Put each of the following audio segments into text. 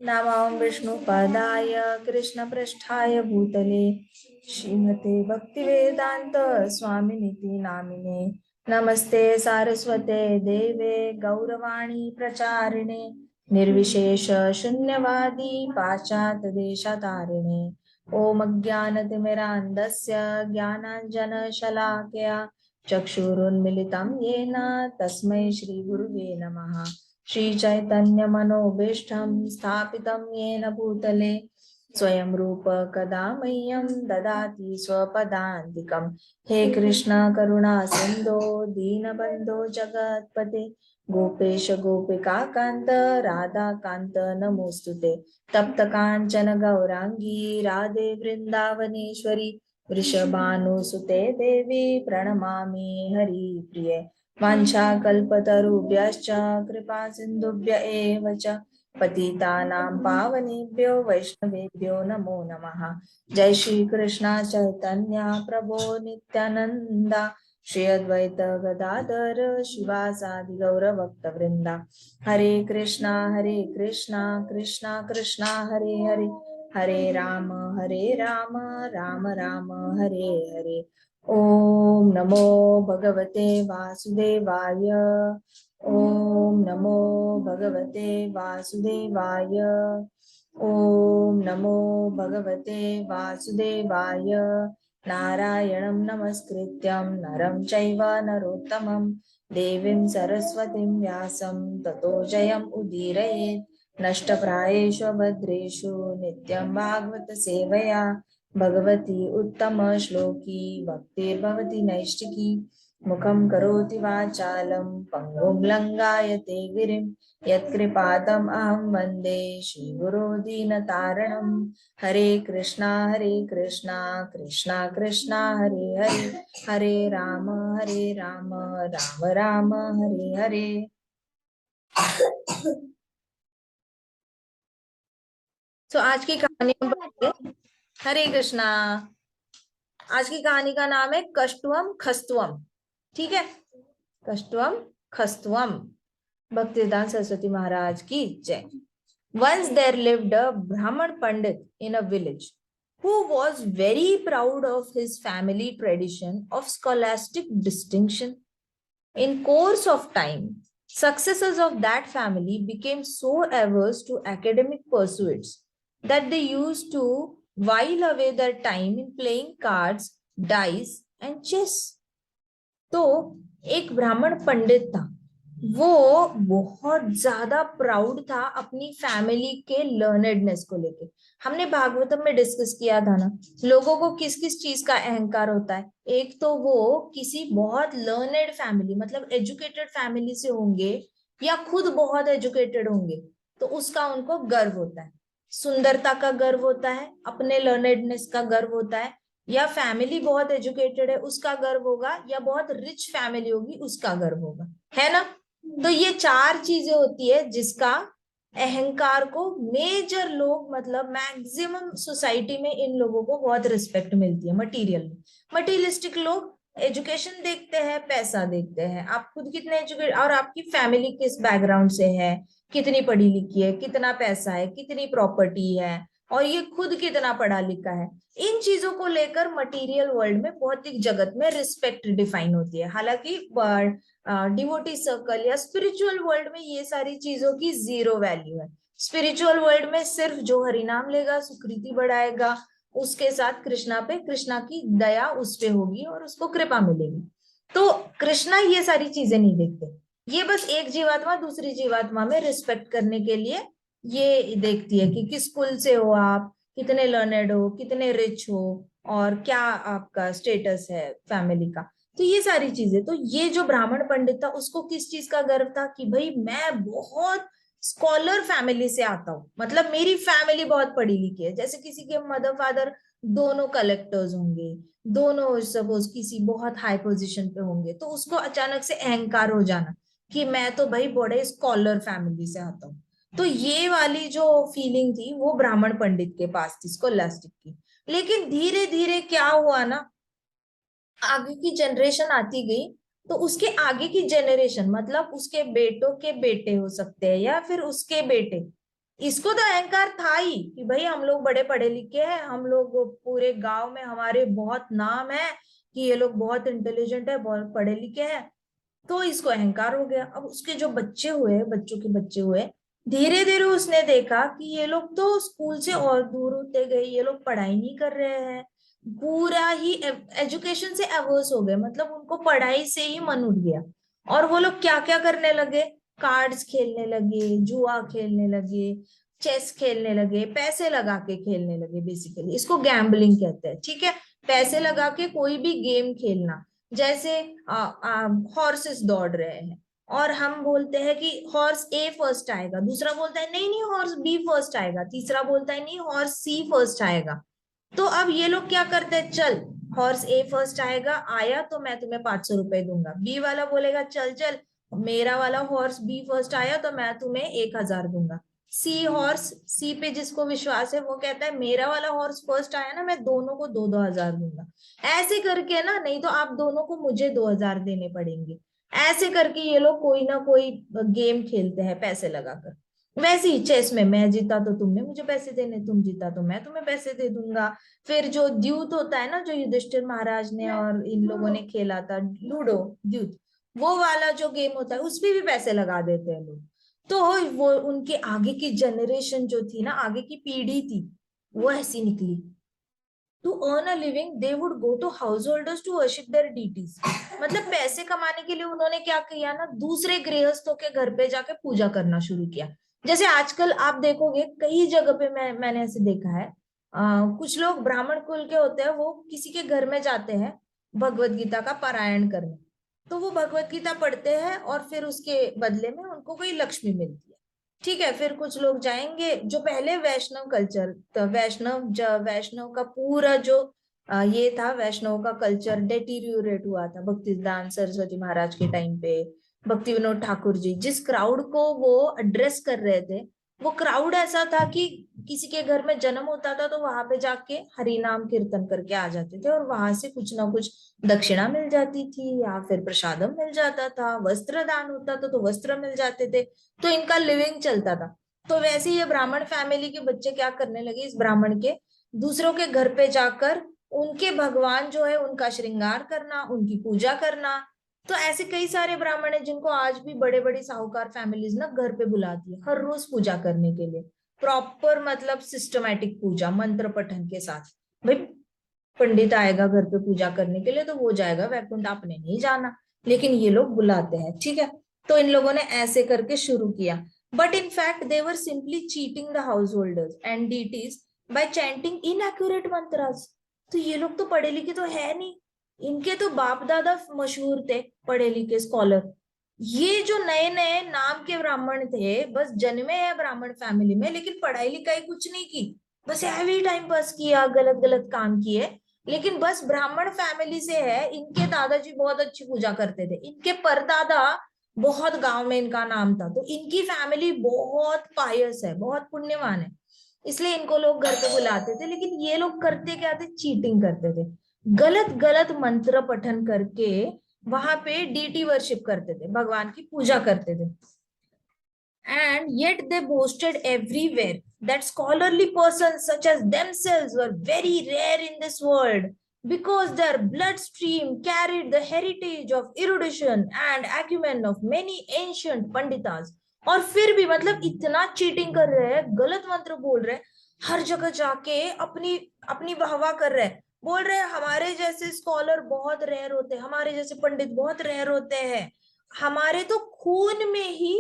नमः विष्णुपदाय कृष्णपृष्ठाय भूतले श्रीमते भक्तिवेदांत स्वामिनिति नामिने। नमस्ते सारस्वते देवे गौरवाणी प्रचारिणे निर्विशेष शून्यवादी पाश्चात्य देशतारिणे। ओम अज्ञानतिमिरान्धस्य ज्ञानाञ्जनशलाकया चक्षुरुन्मिलितं येन तस्मै श्रीगुरुवे नमः। श्री चैतन्य मनोभीष्टं स्थापितं येन भूतले स्वयं रूप कदा मह्यं ददाति स्वपदान्तिकं। हे कृष्ण करुणा सिन्धो दीनबन्धो जगत्पते गोपेश गोपिका कान्त राधा कान्त नमोस्तुते। तप्त कांचन गौरांगी राधे वृंदावनेश्वरी वृषभानुसुते देवी प्रणमामि हरिप्रिये। वाञ्छाकल्पतरुभ्यश्च कृपा सिन्धुभ्य एव च पतितानां पावनेभ्यो वैष्णवेभ्यो नमो नमः। जय श्री कृष्ण चैतन्य प्रभो नित्यानंद श्री अद्वैत गदाधर शिवासादि गौर भक्तवृंदा। हरे कृष्णा कृष्णा कृष्णा हरे हरे हरे राम राम राम हरे हरे। ओम नमो भगवते वासुदेवाय। ओम नमो भगवते वासुदेवाय। ओम नमो भगवते वासुदेवाय। नारायणं नमस्कृत्यं नरं चैव नरोत्तमं देवीं सरस्वतीं व्यासं ततो जयम् उदीरयेत्। नष्टप्रायेषु भद्रेषु नित्यं भागवत सेवया भगवती उत्तम श्लोकी भक्तिर्भवति नैष्टिकी। मुखं करोति वाचालं पङ्गुं लङ्घयते गिरिं यत्कृपातम् अहं वन्दे श्रीगुरो दीनतारणं। हरे कृष्णा कृष्णा कृष्णा हरे हरे हरे राम राम राम हरे हरे। तो आज की कहानी हम पढ़ेंगे। हरे कृष्णा। आज की कहानी का नाम है कष्टवम खस्तवम। ठीक है, कष्टवम खस्तवम। भक्तिवेदांत सरस्वती महाराज की जय। Once there lived a Brahman Pandit in a village who was very proud of his family tradition of scholastic distinction. In course of time, successors of that family became so averse to academic pursuits that they used to while away their time in playing cards, dice and chess. तो एक ब्राह्मण पंडित था, वो बहुत ज्यादा proud था अपनी family के लर्नेडनेस को लेके। हमने भागवतम में डिस्कस किया था ना, लोगों को किस किस चीज का अहंकार होता है। एक तो वो किसी बहुत लर्नेड फैमिली मतलब एजुकेटेड फैमिली से होंगे या खुद बहुत एजुकेटेड होंगे तो उसका उनको गर्व होता है। सुंदरता का गर्व होता है, अपने लर्नेडनेस का गर्व होता है, या फैमिली बहुत एजुकेटेड है उसका गर्व होगा, या बहुत रिच फैमिली होगी उसका गर्व होगा, है ना। तो ये चार चीजें होती है जिसका अहंकार को मेजर लोग मतलब मैक्सिमम सोसाइटी में इन लोगों को बहुत रिस्पेक्ट मिलती है। मटीरियलिस्टिक लोग एजुकेशन देखते हैं, पैसा देखते हैं, आप खुद कितने एजुकेट और आपकी फैमिली किस बैकग्राउंड से है, कितनी पढ़ी लिखी है, कितना पैसा है, कितनी प्रॉपर्टी है, और ये खुद कितना पढ़ा लिखा है। इन चीजों को लेकर मटेरियल वर्ल्ड में भौतिक जगत में रिस्पेक्ट डिफाइन होती है। हालांकि डिवोटी सर्कल या स्पिरिचुअल वर्ल्ड में ये सारी चीजों की जीरो वैल्यू है। स्पिरिचुअल वर्ल्ड में सिर्फ जो हरिनाम लेगा, सुकृति बढ़ाएगा, उसके साथ कृष्णा की दया उस पे होगी और उसको कृपा मिलेगी। तो कृष्णा ये सारी चीजें नहीं देखते, ये बस एक जीवात्मा दूसरी जीवात्मा में रिस्पेक्ट करने के लिए ये देखती है कि किस कुल से हो आप, कितने लर्नेड हो, कितने रिच हो, और क्या आपका स्टेटस है फैमिली का। तो ये सारी चीजें, तो ये जो ब्राह्मण पंडित था उसको किस चीज का गर्व था कि भाई मैं बहुत स्कॉलर फैमिली से आता हूँ, मतलब मेरी फैमिली बहुत पढ़ी लिखी है। जैसे किसी के मदर फादर दोनों कलेक्टर्स होंगे, दोनों सपोज किसी बहुत हाई पोजीशन पे होंगे, तो उसको अचानक से अहंकार हो जाना कि मैं तो भाई बड़े स्कॉलर फैमिली से आता हूँ। तो ये वाली जो फीलिंग थी वो ब्राह्मण पंडित के पास थी, स्कॉलास्टिक की। लेकिन धीरे धीरे क्या हुआ ना, आगे की जनरेशन आती गई, तो उसके आगे की जनरेशन मतलब उसके बेटों के बेटे हो सकते हैं या फिर उसके बेटे, इसको तो अहंकार था ही कि भाई हम लोग बड़े पढ़े लिखे हैं, हम लोग पूरे गांव में हमारे बहुत नाम है कि ये लोग बहुत इंटेलिजेंट है, बहुत पढ़े लिखे हैं। तो इसको अहंकार हो गया। अब उसके जो बच्चे हुए, बच्चों के बच्चे हुए, धीरे धीरे उसने देखा कि ये लोग तो स्कूल से और दूर होते गए, ये लोग पढ़ाई नहीं कर रहे हैं, पूरा ही एजुकेशन से अवर्स हो गए, मतलब उनको पढ़ाई से ही मन उठ गया। और वो लोग क्या क्या करने लगे, कार्ड्स खेलने लगे, जुआ खेलने लगे, चेस खेलने लगे, पैसे लगा के खेलने लगे। बेसिकली इसको गैम्बलिंग कहते हैं, ठीक है। पैसे लगा के कोई भी गेम खेलना, जैसे हॉर्सेस दौड़ रहे हैं और हम बोलते हैं कि हॉर्स ए फर्स्ट आएगा, दूसरा बोलता है नहीं नहीं हॉर्स बी फर्स्ट आएगा, तीसरा बोलता है नहीं हॉर्स सी फर्स्ट आएगा। तो अब ये लोग क्या करते हैं, चल हॉर्स ए फर्स्ट आएगा, आया तो मैं तुम्हें 500 रुपए दूंगा। बी वाला बोलेगा चल चल मेरा वाला हॉर्स बी फर्स्ट आया तो मैं तुम्हें 1,000 दूंगा। सी हॉर्स, सी पे जिसको विश्वास है वो कहता है मेरा वाला हॉर्स फर्स्ट आया ना, मैं दोनों को 2-2 हजार दूंगा। ऐसे करके ना, नहीं तो आप दोनों को मुझे 2,000 देने पड़ेंगे। ऐसे करके ये लोग कोई ना कोई गेम खेलते हैं पैसे लगाकर। वैसे ही चेस में मैं जीता तो तुमने मुझे पैसे देने, तुम जीता तो मैं तुम्हें पैसे दे दूंगा। फिर जो द्यूत होता है ना, जो युधिष्ठिर महाराज ने और इन लोगों ने खेला था, लूडो द्यूत, वो वाला जो गेम होता है उसमें भी पैसे लगा देते हैं लोग। तो वो उनके आगे की जनरेशन जो थी ना, आगे की पीढ़ी थी, वो ऐसी निकली। To earn a living they would go to householders to worship their deities. मतलब पैसे कमाने के लिए उन्होंने क्या किया ना, दूसरे गृहस्थों के घर पे जाके पूजा करना शुरू किया। जैसे आजकल आप देखोगे कई जगह पे, मैंने ऐसे देखा है, कुछ लोग ब्राह्मण कुल के होते हैं, वो किसी के घर में जाते हैं भगवत गीता का पारायण करने। तो वो भगवत गीता पढ़ते हैं और फिर उसके बदले में उनको कोई लक्ष्मी मिलती है। ठीक है, फिर कुछ लोग जाएंगे जो पहले वैष्णव कल्चर, तो वैष्णव का पूरा जो ये था, वैष्णव का कल्चर डेटीरियोरेट हुआ था भक्ति सिद्धांत सरस्वती महाराज के टाइम पे। भक्ति विनोद ठाकुर जी जिस क्राउड को वो एड्रेस कर रहे थे, वो क्राउड ऐसा था कि किसी के घर में जन्म होता था तो वहां पे जाके हरि नाम कीर्तन करके आ जाते थे, और वहां से कुछ ना कुछ दक्षिणा मिल जाती थी या फिर प्रसादम मिल जाता था, वस्त्र दान होता था तो वस्त्र मिल जाते थे। तो इनका लिविंग चलता था। तो वैसे ये ब्राह्मण फैमिली के बच्चे क्या करने लगे, इस ब्राह्मण के दूसरों के घर पे जाकर उनके भगवान जो है उनका श्रृंगार करना, उनकी पूजा करना। तो ऐसे कई सारे ब्राह्मण है जिनको आज भी बड़े बड़ी साहूकार फैमिलीज ना घर पे बुलाती है हर रोज पूजा करने के लिए। प्रॉपर मतलब सिस्टमैटिक पूजा, मंत्र पठन के साथ। भाई पंडित आएगा घर पे पूजा करने के लिए तो वो जाएगा वैकुंठ, आपने नहीं जाना, लेकिन ये लोग बुलाते हैं, ठीक है। तो इन लोगों ने ऐसे करके शुरू किया। But in fact they were simply cheating the householders and deities by chanting inaccurate mantras. तो ये लोग तो पढ़े लिखे तो है नहीं, इनके तो बाप दादा मशहूर थे पढ़े लिखे स्कॉलर। ये जो नए नए नाम के ब्राह्मण थे, बस जन्मे हैं ब्राह्मण फैमिली में लेकिन पढ़ाई लिखाई कुछ नहीं की, बस हैवी टाइम पास किया, गलत गलत काम किए। लेकिन बस ब्राह्मण फैमिली से है, इनके दादाजी बहुत अच्छी पूजा करते थे, इनके परदादा बहुत गांव में इनका नाम था, तो इनकी फैमिली बहुत पायस है, बहुत पुण्यवान है, इसलिए इनको लोग घर पे बुलाते थे। लेकिन ये लोग करते क्या थे, चीटिंग करते थे, गलत गलत मंत्र पठन करके वहां पे डीटी वर्शिप करते थे, भगवान की पूजा करते थे। And yet they boasted everywhere that scholarly persons such as themselves were very rare in this world because their bloodstream carried the heritage of erudition and acumen of many ancient पंडितास। और फिर भी मतलब इतना चीटिंग कर रहे हैं, गलत मंत्र बोल रहे हैं, हर जगह जाके अपनी अपनी वाहवाह कर रहे हैं, बोल रहे हैं हमारे जैसे स्कॉलर बहुत रेयर होते हैं, हमारे जैसे पंडित बहुत रेयर होते हैं, हमारे तो खून में ही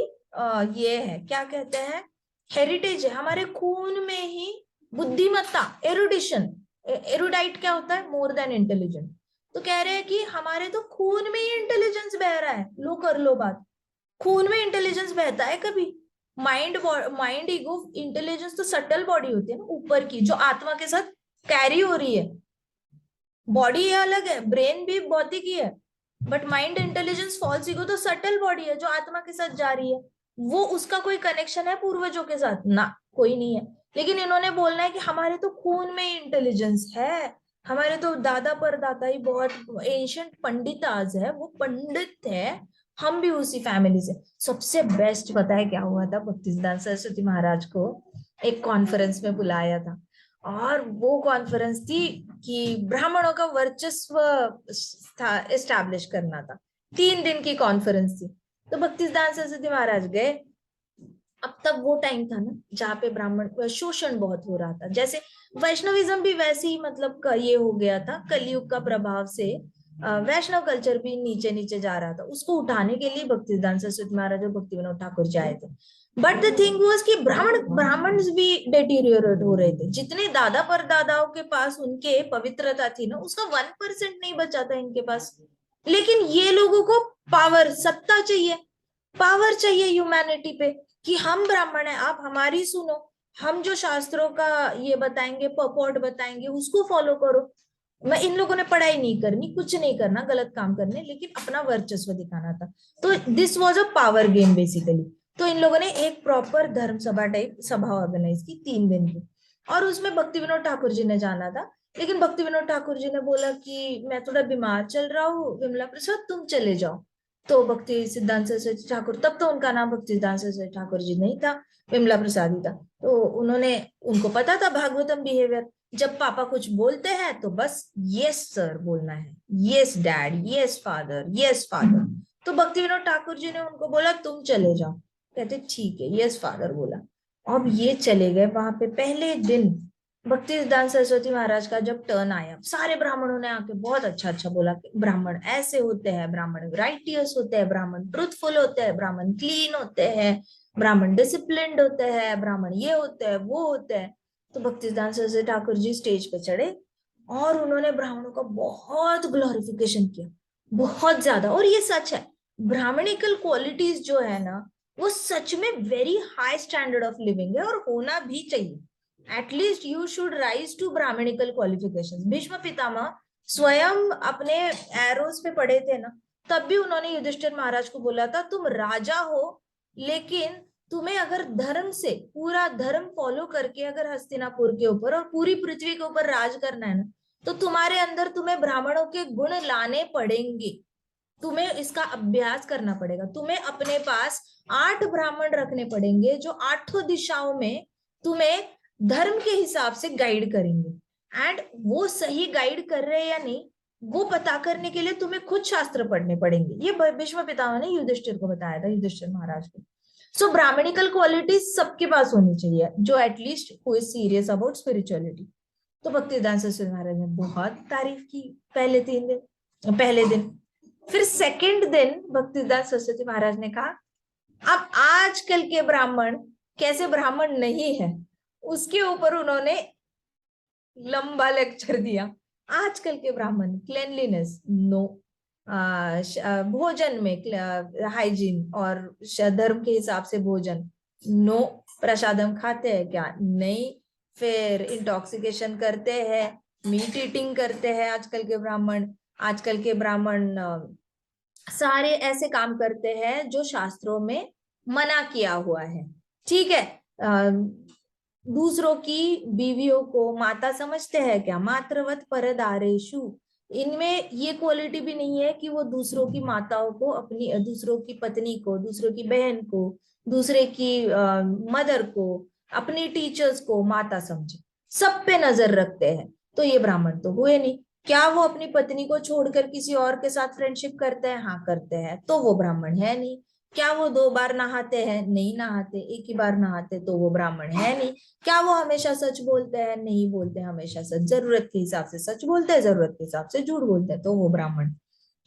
ये है, क्या कहते हैं, हेरिटेज है, हमारे खून में ही बुद्धिमत्ता, एरुडिशन। एरुडाइट क्या होता है, मोर देन इंटेलिजेंट। तो कह रहे हैं कि हमारे तो खून में ही इंटेलिजेंस बह रहा है। लो कर लो बात, खून में इंटेलिजेंस बहता है कभी? माइंड माइंड ईगो इंटेलिजेंस तो सटल बॉडी होती है ना ऊपर की, जो आत्मा के साथ कैरी हो रही है। बॉडी ये अलग है, ब्रेन भी भौतिक ही है, but mind intelligence false ego तो सटल बॉडी है जो आत्मा के साथ जा रही है। वो उसका कोई कनेक्शन है पूर्वजों के साथ ना, कोई नहीं है। लेकिन इन्होंने बोलना है कि हमारे तो खून में इंटेलिजेंस है, हमारे तो दादा परदादा ही बहुत एंशियंट पंडिताज है, वो पंडित है, हम भी उसी फैमिली से। सबसे बेस्ट पता है क्या हुआ था भक्ति सिद्धांत सरस्वती महाराज को? एक कॉन्फ्रेंस में बुलाया था, और वो कॉन्फ्रेंस थी कि ब्राह्मणों का वर्चस्व एस्टैब्लिश करना था। 3 दिन की कॉन्फ्रेंस थी। तो भक्तिसिद्धांत सरस्वती महाराज गए। अब तब वो टाइम था ना जहाँ पे ब्राह्मण शोषण बहुत हो रहा था, जैसे वैष्णविज्म भी वैसे ही मतलब ये हो गया था कलयुग का प्रभाव से। वैष्णव कल्चर भी नीचे नीचे जा रहा था, उसको उठाने के लिए भक्तिसिद्धांत सरस्वती महाराज और भक्ति विनोद ठाकुर जी आए थे। बट द थिंग वाज कि ब्राह्मण भी डेटीरियोरेट हो रहे थे। जितने दादा परदादाओं के पास उनके पवित्रता थी ना, उसका 1% नहीं बचा था इनके पास। लेकिन ये लोगों को पावर, सत्ता चाहिए, पावर चाहिए ह्यूमैनिटी पे, कि हम ब्राह्मण हैं, आप हमारी सुनो, हम जो शास्त्रों का ये बताएंगे, पपोर्ट बताएंगे, उसको फॉलो करो। मैं इन लोगों ने पढ़ाई नहीं करनी, कुछ नहीं करना, गलत काम करने, लेकिन अपना वर्चस्व दिखाना था। तो this was a power game basically. तो इन लोगों ने एक प्रॉपर धर्म सभा टाइप सभा ऑर्गेनाइज की 3 दिन की, और उसमें भक्ति विनोद ठाकुर जी ने जाना था। लेकिन भक्ति विनोद ठाकुर जी ने बोला कि मैं थोड़ा बीमार चल रहा हूँ, विमला प्रसाद तुम चले जाओ। तो भक्ति सिद्धांत सरस्वती ठाकुर, तब तो उनका नाम भक्ति सिद्धांत सरस्वती ठाकुर जी नहीं था, विमला प्रसाद ही था। तो उन्होंने, उनको पता था भागवतम बिहेवियर, जब पापा कुछ बोलते हैं तो बस यस सर बोलना है, yes dad, yes father, yes father. तो भक्ति विनोद ठाकुर जी ने उनको बोला तुम चले जाओ। कहते ठीक है, यस फादर बोला। अब ये चले गए वहां पे। पहले दिन भक्ति सिद्धांत सरस्वती महाराज का जब टर्न आया, सारे ब्राह्मणों ने आके बहुत अच्छा अच्छा बोला कि ब्राह्मण ऐसे होते हैं, ब्राह्मण राइटियस होते हैं, ब्राह्मण ट्रुथफुल होते हैं, ब्राह्मण क्लीन होते हैं, ब्राह्मण डिसिप्लिन्ड होते हैं, ब्राह्मण ये होते हैं वो होते हैं। तो भक्ति सिद्धांत सरस्वती ठाकुर जी स्टेज पे चढ़े और उन्होंने ब्राह्मणों का बहुत ग्लोरिफिकेशन किया, बहुत ज्यादा। और ये सच है, ब्राह्मणिकल क्वालिटीज जो है ना, वो सच में very high standard of living है, और होना भी चाहिए। At least you should rise to Brahminical qualifications. Bhishma Pitamah स्वयं अपने एरोस पे पड़े थे ना, तब भी उन्होंने युधिष्ठिर महाराज को बोला था तुम राजा हो, लेकिन तुम्हें अगर धर्म से, पूरा धर्म फॉलो करके अगर हस्तिनापुर के ऊपर और पूरी पृथ्वी के ऊपर राज करना है ना, तो तुम्हारे अंदर तुम्हें ब्राह्मणों के गुण लाने पड़ेंगे, तुम्हें इसका अभ्यास करना पड़ेगा। तुम्हें अपने पास 8 ब्राह्मण रखने पड़ेंगे जो 8 दिशाओं में तुम्हें धर्म के हिसाब से गाइड करेंगे। एंड वो सही गाइड कर रहे हैं या नहीं, वो पता करने के लिए तुम्हें खुद शास्त्र पढ़ने पड़ेंगे। ये भीष्म पितामह ने युधिष्ठिर को बताया था, युधिष्ठिर महाराज को। सो ब्राह्मणिकल क्वालिटीज सबके पास होनी चाहिए, जो at least who is serious about spirituality. तो भक्तिदान सरस्वती महाराज ने बहुत तारीफ की पहले 3 दिन, पहले दिन। फिर सेकंड दिन भक्तिदास सरस्वती महाराज ने कहा अब आजकल के ब्राह्मण कैसे ब्राह्मण नहीं है, उसके ऊपर उन्होंने लंबा लेक्चर दिया। आजकल के ब्राह्मण क्लेनलीनेस नो, भोजन में हाइजीन और धर्म के हिसाब से भोजन नो, प्रसादम खाते हैं क्या, नहीं, फिर इंटॉक्सिकेशन करते हैं, मीट ईटिंग करते हैं आजकल के ब्राह्मण। आजकल के ब्राह्मण सारे ऐसे काम करते हैं जो शास्त्रों में मना किया हुआ है। ठीक है, दूसरों की बीवियों को माता समझते हैं क्या, मातृवत परदारेशु। इनमें ये क्वालिटी भी नहीं है कि वो दूसरों की माताओं को, अपनी दूसरों की पत्नी को, दूसरों की बहन को, दूसरे की मदर को, अपनी टीचर्स को माता समझे, सब पे नजर रखते हैं। तो ये ब्राह्मण तो हुए नहीं। क्या वो अपनी पत्नी को छोड़कर किसी और के साथ फ्रेंडशिप करते हैं, हाँ करते हैं, तो वो ब्राह्मण है नहीं। क्या वो 2 बार नहाते हैं, नहीं नहाते, एक ही बार नहाते, तो वो ब्राह्मण है नहीं। क्या वो हमेशा सच बोलते हैं, नहीं बोलते हमेशा सच, जरूरत के हिसाब से सच बोलते हैं, जरूरत के हिसाब से झूठ बोलते हैं, तो वो ब्राह्मण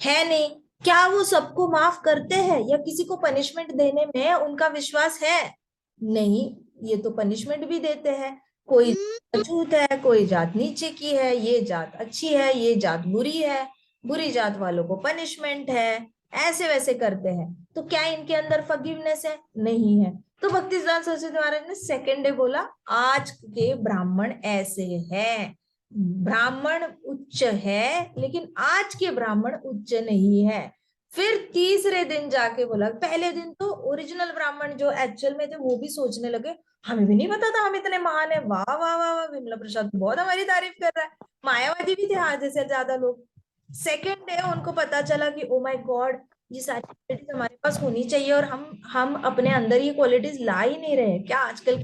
है नहीं। क्या वो सबको माफ करते हैं या किसी को पनिशमेंट देने में उनका विश्वास है, नहीं, ये तो पनिशमेंट भी देते हैं। कोई अछूत है, कोई जात नीचे की है, ये जात अच्छी है, ये जात बुरी है, बुरी जात वालों को पनिशमेंट है, ऐसे वैसे करते हैं। तो क्या इनके अंदर फॉरगिवनेस है, नहीं है। तो भक्ति सिद्धांत सरस्वती महाराज ने सेकेंड डे बोला आज के ब्राह्मण ऐसे हैं, ब्राह्मण उच्च है, लेकिन आज के ब्राह्मण उच्च नहीं है। फिर तीसरे दिन जाके बोला, पहले दिन तो ओरिजिनल ब्राह्मण जो एक्चुअल में थे वो भी सोचने लगे हमें भी नहीं पता था हम इतने महान है, वाह वाह वाह वाह, विमला प्रसाद बहुत हमारी तारीफ कर रहा है। मायावादी भी थे आधे से ज्यादा लोग। सेकेंड डे उनको पता चला कि ओ माय गॉड, ये सारी क्वालिटीज हमारे पास होनी चाहिए और हम अपने अंदर ये क्वालिटीज ला ही नहीं रहे। क्या आजकल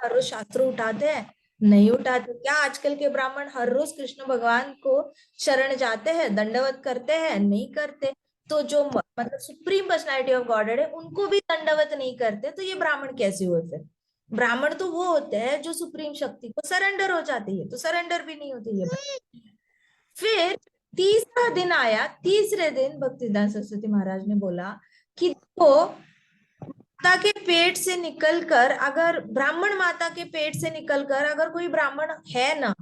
हर रोज शास्त्र उठाते हैं? नहीं उठाते। क्या आजकल के ब्राह्मण हर रोज कृष्ण भगवान को शरण जाते हैं, दंडवत करते हैं? नहीं करते। तो जो मतलब सुप्रीम पर्सनैलिटी ऑफ गॉडेड है उनको भी दंडवत नहीं करते, तो ये ब्राह्मण कैसे हुए फिर? ब्राह्मण तो वो होते हैं जो सुप्रीम शक्ति को सरेंडर हो जाती है, तो सरेंडर भी नहीं होते ये। फिर तीसरा दिन आया, तीसरे दिन भक्तिदान सरस्वती महाराज ने बोला कि देखो, माता के पेट से निकलकर, अगर ब्राह्मण माता के पेट से निकलकर अगर कोई ब्राह्मण है ना,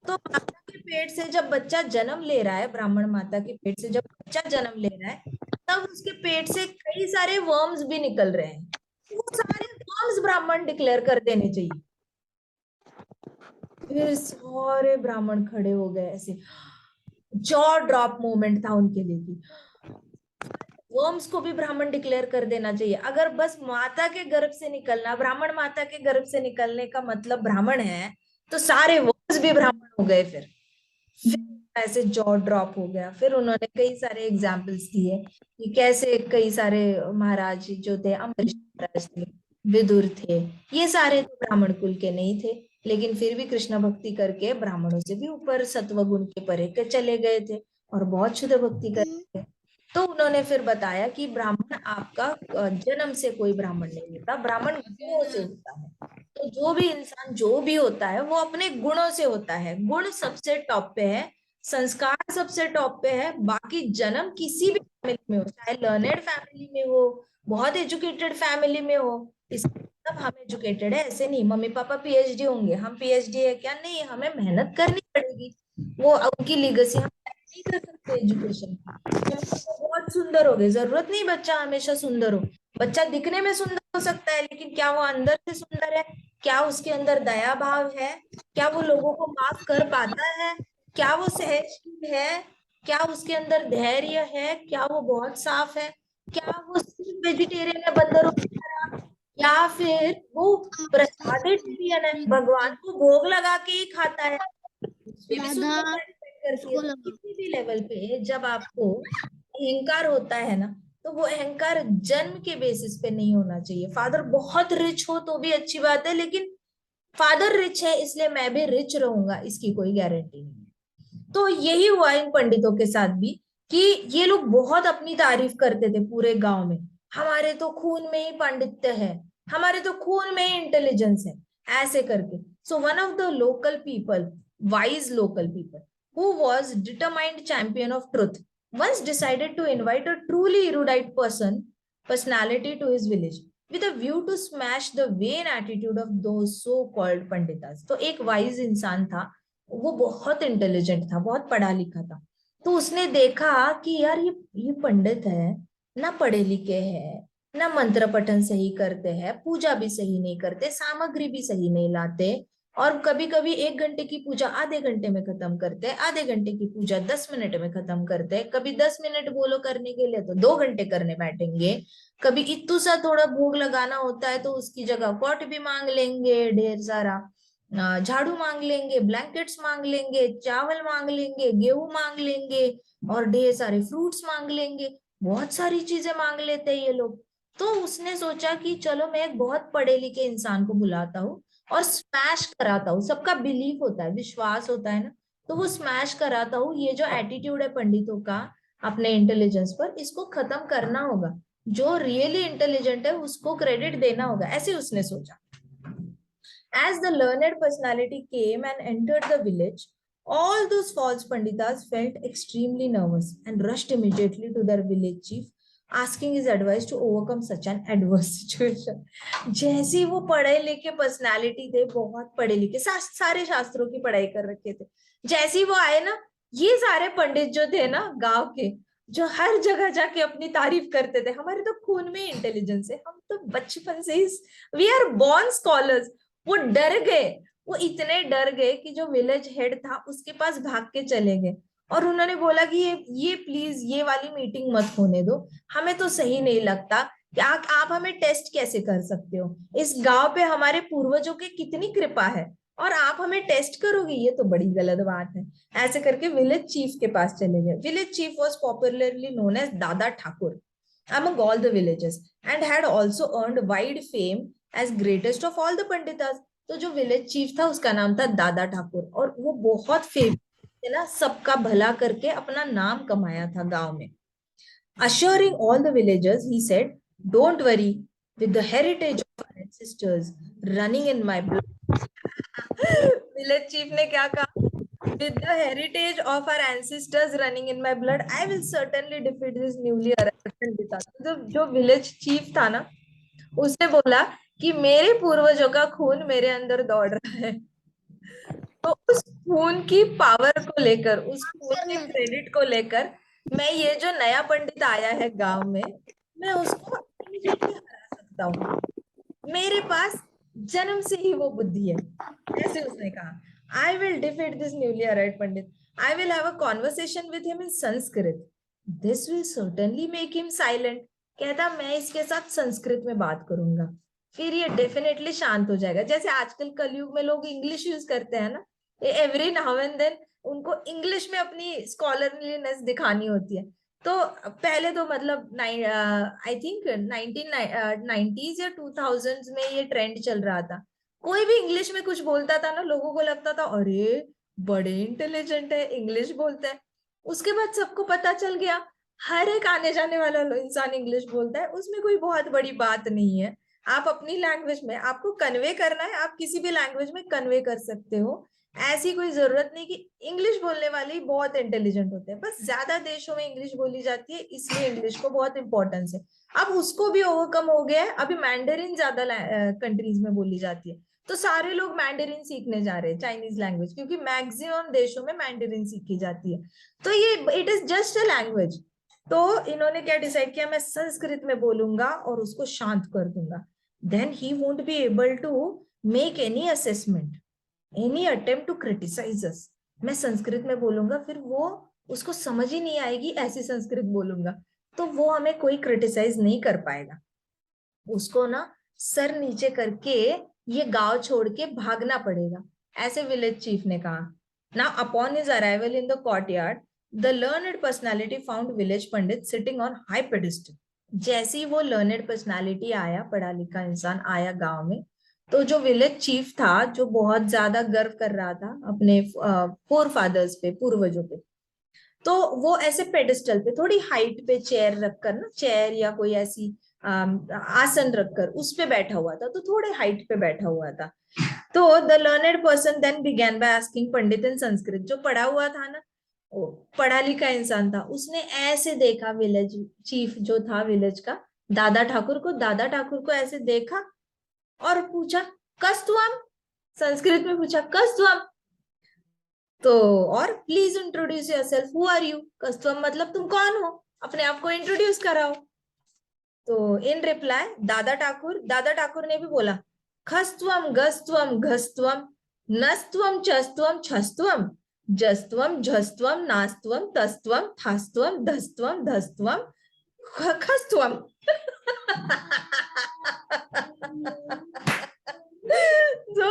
तो माता के पेट से जब बच्चा जन्म ले रहा है, ब्राह्मण माता के पेट से जब बच्चा जन्म ले रहा है, तब उसके पेट से कई सारे वर्म्स भी निकल रहे हैं। वो सारे वर्म्स ब्राह्मण डिक्लेयर कर देने चाहिए। फिर सारे ब्राह्मण खड़े हो गए, ऐसे जॉ ड्रॉप मोमेंट था उनके लिए कि वर्म्स को भी ब्राह्मण डिक्लेयर कर देना चाहिए। अगर बस माता के गर्भ से निकलना, ब्राह्मण माता के गर्भ से निकलने का मतलब ब्राह्मण है, तो सारे वर्म्स भी ब्राह्मण हो गए। फिर ऐसे जॉ ड्रॉप हो गया। फिर उन्होंने कई सारे एग्जाम्पल्स दिए कि कैसे कई सारे महाराज जो थे, अम्बरीश महाराज थे, विदुर थे, ये सारे तो ब्राह्मण कुल के नहीं थे, लेकिन फिर भी कृष्ण भक्ति करके ब्राह्मणों से भी ऊपर सत्व गुण के परे के चले गए थे और बहुत शुद्ध भक्ति करते थे। तो उन्होंने फिर बताया कि ब्राह्मण आपका जन्म से कोई ब्राह्मण नहीं होता, ब्राह्मण गुणों से होता है। तो जो भी इंसान जो भी होता है वो अपने गुणों से होता है। गुण सबसे टॉप पे है, संस्कार सबसे टॉप पे है, बाकी जन्म किसी भी फैमिली में हो, चाहे लर्नेड फैमिली में हो, बहुत एजुकेटेड फैमिली में हो, इसका मतलब हम एजुकेटेड है ऐसे नहीं। मम्मी पापा पीएचडी होंगे, हम पीएचडी है क्या? नहीं, हमें मेहनत करनी पड़ेगी। वो उनकी लीगेसी हम नहीं कर सकते एजुकेशन की। बहुत सुंदर हो गए, जरूरत नहीं बच्चा हमेशा सुंदर हो। बच्चा दिखने में सुंदर हो सकता है, लेकिन क्या वो अंदर से सुंदर है? क्या उसके अंदर दया भाव है? क्या वो लोगों को माफ कर पाता है? क्या वो सहनशील है? क्या उसके अंदर धैर्य है? क्या वो बहुत साफ है? क्या वो सिर्फ वेजिटेरियन है बंदरों की तरह, या फिर वो प्रसादिटेरियन है, भगवान को भोग लगा के ही खाता है? उसमें भी सुंदरता डिपेंड करती है। तो किसी भी लेवल पे जब आपको अहंकार होता है ना, तो वो अहंकार जन्म के बेसिस पे नहीं होना चाहिए। फादर बहुत रिच हो तो भी अच्छी बात है, लेकिन फादर रिच है इसलिए मैं भी रिच रहूंगा, इसकी कोई गारंटी नहीं है। तो यही हुआ इन पंडितों के साथ भी कि ये लोग बहुत अपनी तारीफ करते थे पूरे गांव में। हमारे तो खून में ही पांडित्य है, हमारे तो खून में ही इंटेलिजेंस है, ऐसे करके। So one of the local people, wise local people, who was determined champion of truth, once decided to invite a truly erudite personality to his village with a view to smash the vain attitude of those so called panditas. तो एक wise इंसान था, वो बहुत intelligent था, बहुत पढ़ा लिखा था। तो उसने देखा कि यार ये पंडित है, ना पढ़े लिखे हैं, ना मंत्र पठन सही करते हैं, पूजा भी सही नहीं करते, सामग्री भी सही नहीं लाते, और कभी कभी 1 घंटे की पूजा आधे घंटे में खत्म करते हैं, आधे घंटे की पूजा 10 मिनट में खत्म करते हैं, कभी 10 मिनट बोलो करने के लिए तो 2 घंटे करने बैठेंगे, कभी इतू सा थोड़ा भोग लगाना होता है तो उसकी जगह पॉट भी मांग लेंगे, ढेर सारा झाड़ू मांग लेंगे, ब्लैंकेट्स मांग लेंगे, चावल मांग लेंगे, गेहूं मांग लेंगे, और ढेर सारे फ्रूट्स मांग लेंगे, बहुत सारी चीजें मांग लेते हैं ये लोग। तो उसने सोचा कि चलो मैं एक बहुत पढ़े लिखे इंसान को बुलाता हूँ और स्मैश कराता हूँ। सबका बिलीफ होता है, विश्वास होता है ना, तो वो स्मैश कराता हूँ। ये जो एटीट्यूड है पंडितों का अपने इंटेलिजेंस पर, इसको खत्म करना होगा। जो रियली इंटेलिजेंट है उसको क्रेडिट देना होगा, ऐसे उसने सोचा। As the learned personality came and entered the village, all those false panditas felt extremely nervous and rushed immediately to their village chief, asking his advice to overcome such an adverse situation. जैसे वो पढ़े लिखे personality थे, बहुत पढ़े लिखे, सारे शास्त्रों की पढ़ाई कर रखे थे, जैसे वो आए ना, ये सारे पंडित जो थे ना गांव के, जो हर जगह जाके अपनी तारीफ करते थे, हमारे तो खून में इंटेलिजेंस है, हम तो बचपन से ही वी आर बॉर्न स्कॉलर्स। वो डर गए, वो इतने डर गए कि जो विलेज हेड था उसके पास भाग के चले गए, और उन्होंने बोला कि ये प्लीज ये वाली मीटिंग मत होने दो, हमें तो सही नहीं लगता कि आप हमें टेस्ट कैसे कर सकते हो? इस गांव पे हमारे पूर्वजों की कितनी कृपा है, और आप हमें टेस्ट करोगे, ये तो बड़ी गलत बात है। ऐसे करके विलेज चीफ के पास चले गए। Village chief was popularly known as Dada Thakur among all the villages and had also earned wide fame as greatest of all the panditas. तो जो विलेज चीफ था उसका नाम था दादा ठाकुर, और वो बहुत फेमस है ना, सबका भला करके अपना नाम कमाया था गांव में. Assuring all the villagers, he said, "Don't worry, with the heritage of our ancestors running in my blood." Village chief ने क्या कहा? With the heritage of our ancestors running in my blood, I will certainly defeat this newly arrived Pandita. जो जो village chief था ना, उसने बोला कि मेरे पूर्वजों का खून मेरे अंदर दौड़ रहा है, तो उस खून की पावर को लेकर, उस खून के क्रेडिट को लेकर, मैं ये जो नया पंडित आया है गांव में, मैं उसको इमीडिएटली हरा सकता हूँ. मेरे पास जन्म से ही वो बुद्धि है. ऐसे उसने कहा, I will defeat this newly arrived Pandit. I will have a conversation with him in Sanskrit. This will certainly make him silent. कहता, मैं इसके साथ संस्कृत में बात करूंगा, फिर ये डेफिनेटली शांत हो जाएगा. जैसे आजकल कलयुग में लोग इंग्लिश यूज करते हैं ना, एवरी नाउ एंड देन उनको इंग्लिश में अपनी स्कॉलरलीनेस दिखानी होती है. तो पहले तो मतलब आई थिंक 1990s या 2000s में ये ट्रेंड चल रहा था. कोई भी इंग्लिश में कुछ बोलता था ना, लोगों को लगता था अरे बड़े इंटेलिजेंट है, इंग्लिश बोलता है. उसके बाद सबको पता चल गया हर एक आने जाने वाला इंसान इंग्लिश बोलता है, उसमें कोई बहुत बड़ी बात नहीं है. आप अपनी लैंग्वेज में, आपको कन्वे करना है, आप किसी भी लैंग्वेज में कन्वे कर सकते हो. ऐसी कोई जरूरत नहीं कि इंग्लिश बोलने वाले ही बहुत इंटेलिजेंट होते हैं. बस ज्यादा देशों में इंग्लिश बोली जाती है, इसलिए इंग्लिश को बहुत इंपॉर्टेंस है. अब उसको भी ओवरकम हो गया है, अभी मैंडरिन ज्यादा कंट्रीज में बोली जाती है. तो सारे लोग मैंडरिन सीखने जा रहे हैं, चाइनीज लैंग्वेज, क्योंकि मैक्सिमम देशों में मैंडरिन सीखी जाती है. तो ये it is just a language. तो इन्होंने क्या डिसाइड किया, मैं संस्कृत में बोलूंगा और उसको शांत कर दूंगा. Then he won't be able to make any assessment, any attempt to criticise us. मैं संस्कृत में बोलूंगा, फिर वो उसको समझ ही नहीं आएगी, ऐसी संस्कृत बोलूंगा, तो वो हमें कोई क्रिटिसाइज नहीं कर पाएगा. उसको ना सर नीचे करके ये गांव छोड़ के भागना पड़ेगा, ऐसे विलेज चीफ ने कहा. Now upon his arrival in the courtyard, the learned personality found village Pandit sitting on high pedestal. जैसे ही वो लर्नड पर्सनालिटी आया, पढ़ा लिखा इंसान आया गांव में, तो जो विलेज चीफ था, जो बहुत ज्यादा गर्व कर रहा था अपने फोर फादर्स पे, पूर्वजों पे, तो वो ऐसे पेडिस्टल पे थोड़ी हाइट पे चेयर रखकर ना, चेयर या कोई ऐसी आसन रखकर उस पे बैठा हुआ था, तो थोड़े हाइट पे बैठा हुआ था. तो the learned person then began by asking pandit in Sanskrit. जो पढ़ा हुआ था ना, वो पढ़ा लिखा इंसान था, उसने ऐसे देखा विलेज चीफ जो था विलेज का, दादा ठाकुर को. दादा ठाकुर को ऐसे देखा और पूछा, कस्तुअम. संस्कृत में पूछा, कस्तुअम. तो और please introduce yourself, who are you. कस्तुअम मतलब तुम कौन हो, अपने आप को इंट्रोड्यूस कराओ. तो इन रिप्लाई दादा ठाकुर ने भी बोला, खस्तुअम गस्तुअम घस्तुअम नस्तुअम चस्तुअम छस्तुअम जस्तुअम झस्तुअम नास्तुअम तस्तुअम थास्तुअम धस्तुअम धस्तुअम खस्तुअम. So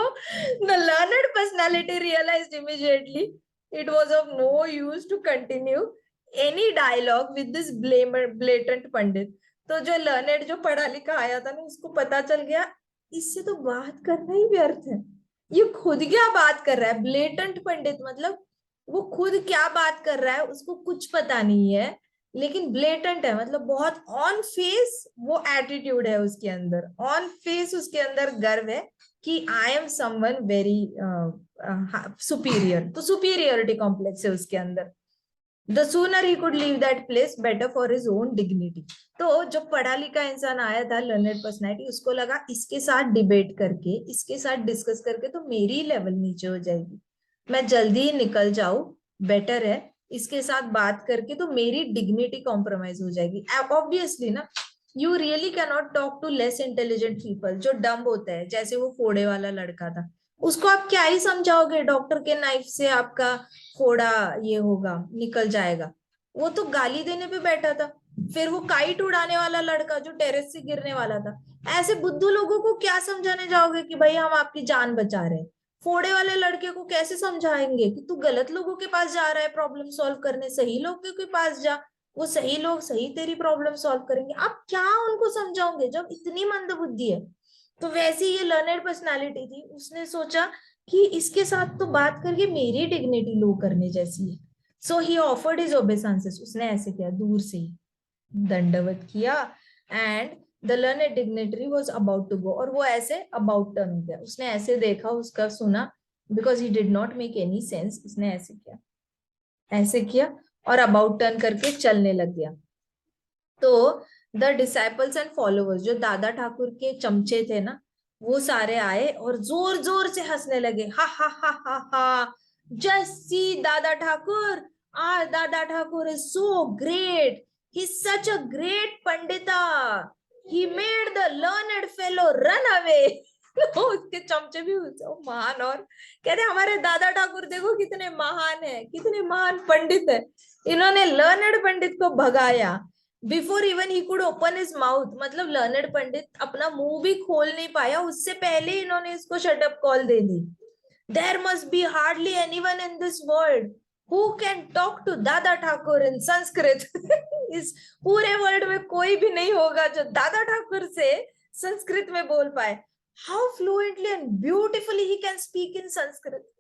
the learned personality realized immediately it was of no use to continue any dialogue with this blatant पंडित. तो जो लर्नेड, जो पढ़ा लिखा आया था ना, उसको पता चल गया इससे तो बात करना ही व्यर्थ है. ये खुद क्या बात कर रहा है, ब्लेटेंट पंडित मतलब वो खुद क्या बात कर रहा है उसको कुछ पता नहीं है, लेकिन ब्लेटेंट है मतलब बहुत ऑन फेस वो एटीट्यूड है उसके अंदर, ऑन फेस उसके अंदर गर्व है कि I am someone very superior. तो सुपीरियरिटी कॉम्प्लेक्स है उसके अंदर. The sooner he could leave that place better for his own dignity. तो जो पढ़ा लिखा इंसान आया था, लर्नेड पर्सनैलिटी, उसको लगा इसके साथ डिबेट करके, इसके साथ डिस्कस करके तो मेरी लेवल नीचे हो जाएगी, मैं जल्दी ही निकल जाऊं, बेटर है इसके साथ बात करके तो मेरी डिग्निटी कॉम्प्रोमाइज हो जाएगी. ऑब्वियसली ना, you really can not talk to less intelligent people, जो डम्ब होता है, जैसे वो फोड़े वाला लड़का था, उसको आप क्या ही समझाओगे, डॉक्टर के नाइफ से आपका फोड़ा ये होगा, निकल जाएगा. वो तो गाली देने पे बैठा था. फिर वो काइट उड़ाने वाला लड़का जो टेरेस से गिरने वाला था, ऐसे बुद्धू लोगों को क्या समझाने जाओगे कि भाई हम आपकी जान बचा रहे हैं. फोड़े वाले लड़के को कैसे समझाएंगे कि तू गलत लोगों के पास जा रहा है प्रॉब्लम सॉल्व करने, सही लोगों के पास जा, वो सही लोग सही तेरी प्रॉब्लम सॉल्व करेंगे. आप क्या उनको समझाओगे जब इतनी मंदबुद्धि है. तो वैसी ये लर्नड पर्सनालिटी थी, उसने सोचा कि इसके साथ तो बात करके मेरी डिग्निटी लो करने जैसी है। सो ही ऑफर्ड हिज ओबेसांसेस, उसने ऐसे किया, दूर से ही दंडवत किया, and the learned dignitary was about to go, और वो ऐसे अबाउट टर्न हो गया, उसने ऐसे देखा, उसका सुना, because he did not make any sense, इसने ऐसे किया, ऐसे किया, और अबाउट टर्न करके चलने लग गया। तो द डिसाइपल्स एंड फॉलोवर्स, जो दादा ठाकुर के चमचे थे ना, वो सारे आए और जोर जोर से हंसने लगे, हा हा हा हा हा, जस्ट सी दादा Thakur, are Dada Thakur is so great, he is such a great pandita, he made the learned fellow run away. उसके चमचे भी महान, और कहते हमारे दादा ठाकुर देखो कितने महान है, कितने महान पंडित है, इन्होंने लर्नड पंडित को भगाया। Before even he could open his mouth, मतलब लर्नड पंडित अपना मुंह भी खोल नहीं पाया, उससे पहले इन्होंने इसको शटअप कॉल दे दी। There must be hardly anyone in this world who can talk to Dada Thakur इन संस्कृत। इस पूरे वर्ल्ड में कोई भी नहीं होगा जो दादा ठाकुर से संस्कृत में बोल पाए। How fluently and beautifully he can speak in Sanskrit.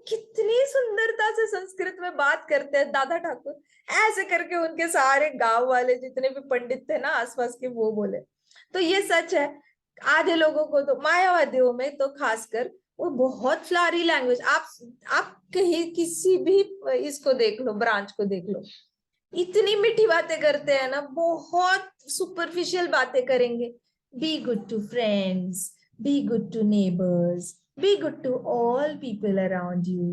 कितनी सुंदरता से संस्कृत में बात करते हैं दादा ठाकुर, ऐसे करके उनके सारे गांव वाले जितने भी पंडित थे ना आसपास के, वो बोले। तो ये सच है, आधे लोगों को तो, मायावादियों में तो खासकर, वो बहुत फ्लारी लैंग्वेज, आप कहीं किसी भी इसको देख लो, ब्रांच को देख लो, इतनी मीठी बातें करते हैं ना, बहुत सुपरफिशियल बातें करेंगे। Be good to friends, be good to neighbours, be good to all people around you,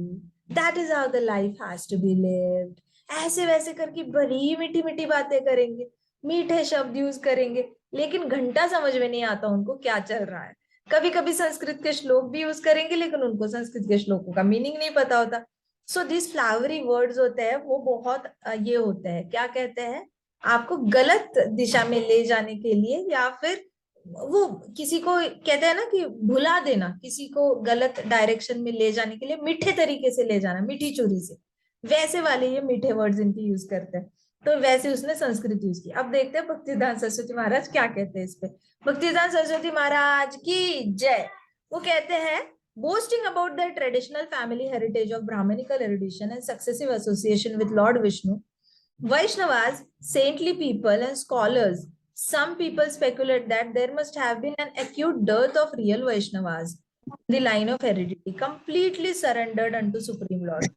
that is how the life has to be lived. ऐसे वैसे करके बड़ी मीठी मीठी बातें करेंगे, मीठे शब्द यूज करेंगे, लेकिन घंटा समझ में नहीं आता उनको क्या चल रहा है। कभी कभी संस्कृत के श्लोक भी यूज करेंगे, लेकिन उनको संस्कृत के श्लोकों का मीनिंग नहीं पता होता। सो दिस फ्लावरी वर्ड्स होते हैं, वो बहुत ये होते हैं, क्या कहते हैं, आपको गलत दिशा में ले जाने के लिए, या फिर वो किसी को कहते हैं ना कि भुला देना, किसी को गलत डायरेक्शन में ले जाने के लिए, मीठे तरीके से ले जाना, मीठी चोरी से, वैसे वाले ये मीठे वर्ड्स इनकी यूज करते हैं। तो वैसे उसने संस्कृत यूज की। अब देखते हैं भक्तिदान सरस्वती महाराज क्या कहते हैं इस पे। भक्तिदान सरस्वती महाराज की जय। वो कहते हैं, boasting about their traditional family heritage of Brahminical erudition and successive association with Lord Vishnu, Vaishnavas, saintly people and scholars, some people speculate that there must have been an acute dearth of real Vaishnavas in the line of heredity, completely surrendered unto Supreme Lord.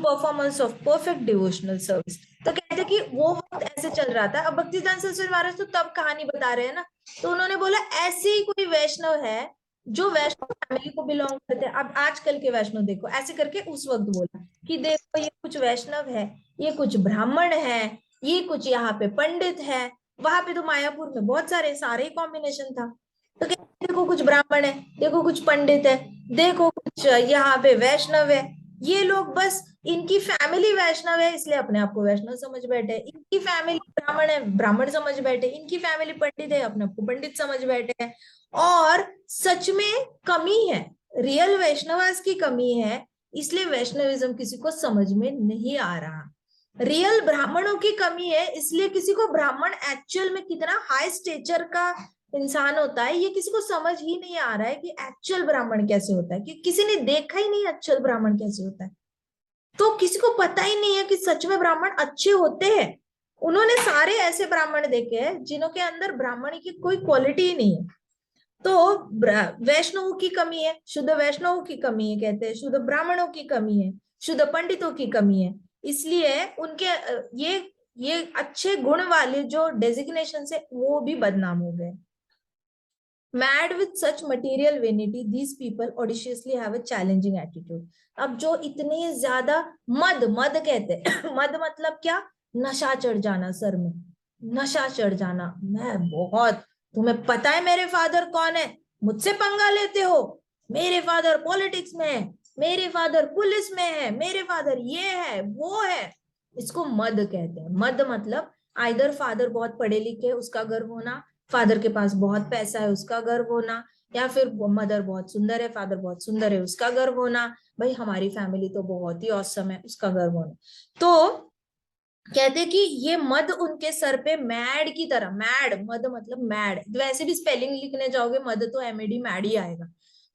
Performance of perfect devotional service. तो कहते हैं कि वो वक्त ऐसे चल रहा था। अब भक्तिदान सरस्वती महाराज तो तब कहानी बता रहे हैं ना, तो उन्होंने बोला ऐसे ही कोई वैष्णव है जो वैष्णव फैमिली को बिलोंग करते हैं। अब आजकल के वैष्णव देखो, ऐसे करके उस वक्त बोला कि देखो ये कुछ वैष्णव है, ये कुछ ब्राह्मण है, ये कुछ यहाँ पे पंडित है। वहां पे तो मायापुर में बहुत सारे सारे कॉम्बिनेशन था। तो देखो कुछ ब्राह्मण है, देखो कुछ पंडित है, देखो कुछ यहाँ पे वैष्णव है। ये लोग बस, इनकी फैमिली वैष्णव है इसलिए अपने आप को वैष्णव समझ बैठे, इनकी फैमिली ब्राह्मण है ब्राह्मण समझ बैठे, इनकी फैमिली पंडित है अपने आप को पंडित समझ बैठे हैं। और सच में कमी है, रियल वैष्णवास की कमी है, इसलिए वैष्णविज्म किसी को समझ में नहीं आ रहा। रियल ब्राह्मणों की कमी है, इसलिए किसी को ब्राह्मण एक्चुअल में कितना हाई स्टेचर का इंसान होता है ये किसी को समझ ही नहीं आ रहा है, कि एक्चुअल ब्राह्मण कैसे होता है, कि किसी ने देखा ही नहीं एक्चुअल ब्राह्मण कैसे होता है। तो किसी को पता ही नहीं है कि सच में ब्राह्मण अच्छे होते हैं। उन्होंने सारे ऐसे ब्राह्मण देखे हैं जिनों के अंदर ब्राह्मण की कोई क्वालिटी ही नहीं है। तो वैष्णवों की कमी है, शुद्ध वैष्णवों की कमी है, कहते हैं शुद्ध ब्राह्मणों की कमी है, शुद्ध पंडितों की कमी है, इसलिए उनके ये अच्छे गुण वाले जो डेजिग्नेशन है वो भी बदनाम हो गए। Mad with such material vanity, these people audaciously have a challenging attitude. अब जो इतने ज्यादा मद कहते हैं मद मतलब क्या, नशा चढ़ जाना सर में, नशा चढ़ जाना, मैं बहुत, तुम्हें पता है मेरे फादर कौन है, मुझसे पंगा लेते हो, मेरे फादर पॉलिटिक्स में है, मेरे फादर पुलिस में है, मेरे फादर ये है वो है, इसको मद कहते हैं। मद मतलब आइदर फादर बहुत पढ़े लिखे उसका गर्व होना, फादर के पास बहुत पैसा है उसका गर्व होना, या फिर मदर बहुत सुंदर है फादर बहुत सुंदर है उसका गर्व होना, भाई हमारी फैमिली तो बहुत ही औसम है उसका गर्व होना। तो कहते कि ये मद उनके सर पे मैड की तरह, मैड मद मतलब मैड, वैसे भी स्पेलिंग लिखने जाओगे मद तो एमएडी मैड ही आएगा।